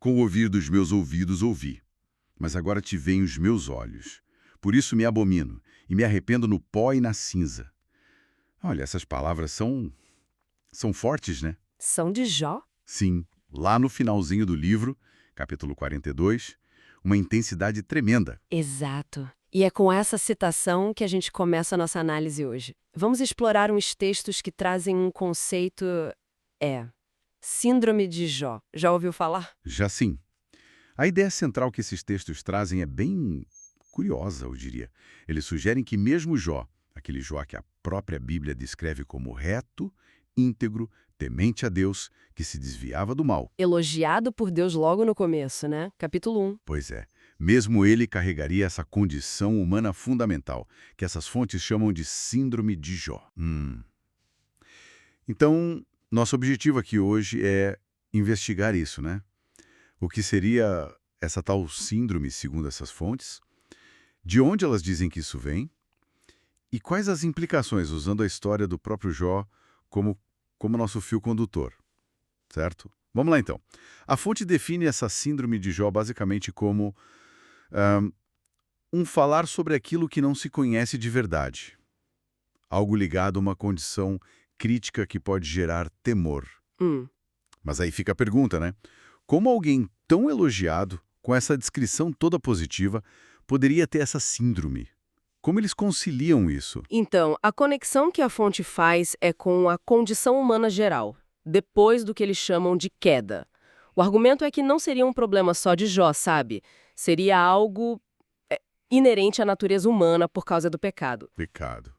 Com o ouvir dos meus ouvidos ouvi, mas agora te veem os meus olhos. Por isso me abomino e me arrependo no pó e na cinza. Olha, essas palavras são fortes, né? São de Jó? Sim, lá no finalzinho do livro, capítulo 42, uma intensidade tremenda. Exato. E é com essa citação que a gente começa a nossa análise hoje. Vamos explorar uns textos que trazem um conceito... Síndrome de Jó. Já ouviu falar? Já sim. A ideia central que esses textos trazem é bem curiosa, eu diria. Eles sugerem que mesmo Jó, aquele Jó que a própria Bíblia descreve como reto, íntegro, temente a Deus, que se desviava do mal. Elogiado por Deus logo no começo, né? Capítulo 1. Pois é, mesmo ele carregaria essa condição humana fundamental, que essas fontes chamam de síndrome de Jó. Então, nosso objetivo aqui hoje é investigar isso, né? O que seria essa tal síndrome, segundo essas fontes? De onde elas dizem que isso vem? E quais as implicações, usando a história do próprio Jó como nosso fio condutor, certo? Vamos lá, então. A fonte define essa síndrome de Jó basicamente como um falar sobre aquilo que não se conhece de verdade. Algo ligado a uma condição crítica que pode gerar temor. Mas aí fica a pergunta, né? Como alguém tão elogiado, com essa descrição toda positiva, poderia ter essa síndrome? Como eles conciliam isso? Então, a conexão que a fonte faz é com a condição humana geral, depois do que eles chamam de queda. O argumento é que não seria um problema só de Jó, sabe? Seria algo inerente à natureza humana por causa do pecado. Pecado.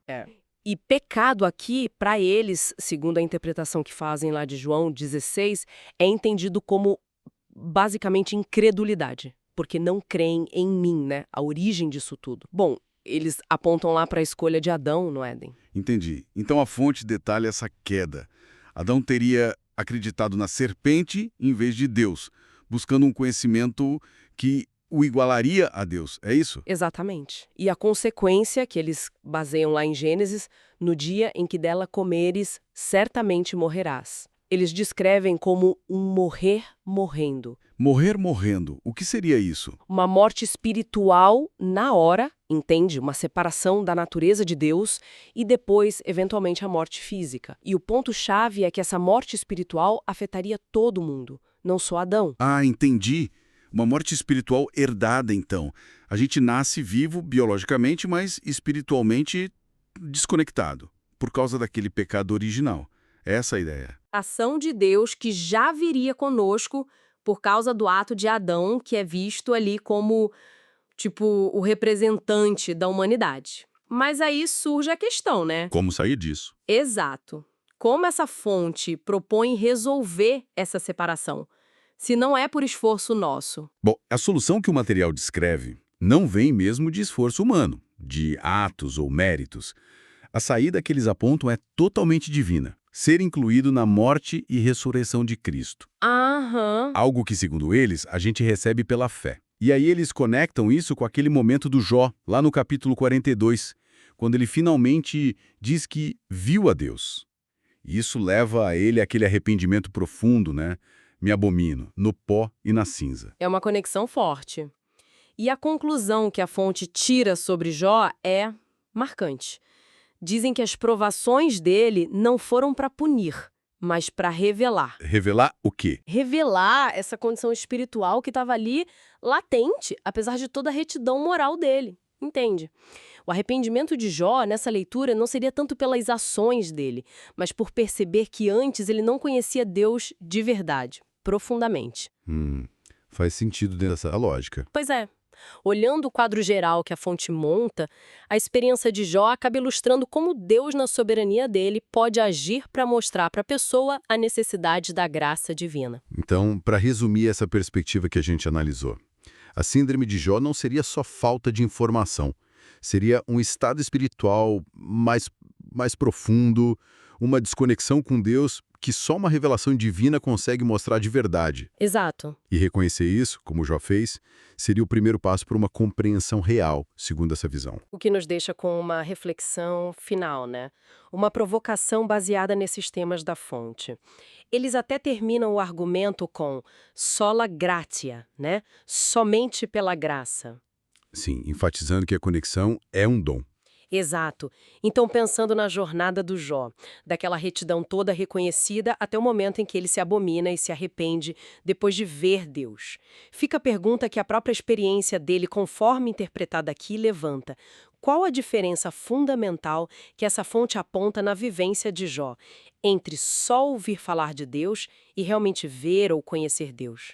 E pecado aqui, para eles, segundo a interpretação que fazem lá de João 16, é entendido como basicamente incredulidade, porque não creem em mim, né? A origem disso tudo. Bom, eles apontam lá para a escolha de Adão no Éden. Entendi. Então a fonte detalha essa queda. Adão teria acreditado na serpente em vez de Deus, buscando um conhecimento que o igualaria a Deus, é isso? Exatamente. E a consequência, que eles baseiam lá em Gênesis, no dia em que dela comeres, certamente morrerás. Eles descrevem como um morrer morrendo. Morrer morrendo, o que seria isso? Uma morte espiritual na hora, entende? Uma separação da natureza de Deus e depois, eventualmente, a morte física. E o ponto-chave é que essa morte espiritual afetaria todo mundo, não só Adão. Ah, entendi. Uma morte espiritual herdada, então. A gente nasce vivo biologicamente, mas espiritualmente desconectado, por causa daquele pecado original. Essa é a ideia. Ação de Deus que já viria conosco por causa do ato de Adão, que é visto ali como, tipo, o representante da humanidade. Mas aí surge a questão, né? Como sair disso? Exato. Como essa fonte propõe resolver essa separação, se não é por esforço nosso? Bom, a solução que o material descreve não vem mesmo de esforço humano, de atos ou méritos. A saída que eles apontam é totalmente divina. Ser incluído na morte e ressurreição de Cristo. Algo que, segundo eles, a gente recebe pela fé. E aí eles conectam isso com aquele momento do Jó, lá no capítulo 42, quando ele finalmente diz que viu a Deus. E isso leva a ele aquele arrependimento profundo, né? Me abomino, no pó e na cinza. É uma conexão forte. E a conclusão que a fonte tira sobre Jó é marcante. Dizem que as provações dele não foram para punir, mas para revelar. Revelar o quê? Revelar essa condição espiritual que estava ali latente, apesar de toda a retidão moral dele. Entende? O arrependimento de Jó, nessa leitura, não seria tanto pelas ações dele, mas por perceber que antes ele não conhecia Deus de verdade, profundamente. Faz sentido dentro dessa lógica. Pois é. Olhando o quadro geral que a fonte monta, a experiência de Jó acaba ilustrando como Deus, na soberania dele, pode agir para mostrar para a pessoa a necessidade da graça divina. Então, para resumir essa perspectiva que a gente analisou, a síndrome de Jó não seria só falta de informação, seria um estado espiritual mais profundo, uma desconexão com Deus que só uma revelação divina consegue mostrar de verdade. Exato. E reconhecer isso, como Jó fez, seria o primeiro passo para uma compreensão real, segundo essa visão. O que nos deixa com uma reflexão final, né? Uma provocação baseada nesses temas da fonte. Eles até terminam o argumento com sola gratia, né? Somente pela graça. Sim, enfatizando que a conexão é um dom. Exato. Então, pensando na jornada do Jó, daquela retidão toda reconhecida até o momento em que ele se abomina e se arrepende depois de ver Deus. Fica a pergunta que a própria experiência dele, conforme interpretada aqui, levanta. Qual a diferença fundamental que essa fonte aponta na vivência de Jó entre só ouvir falar de Deus e realmente ver ou conhecer Deus?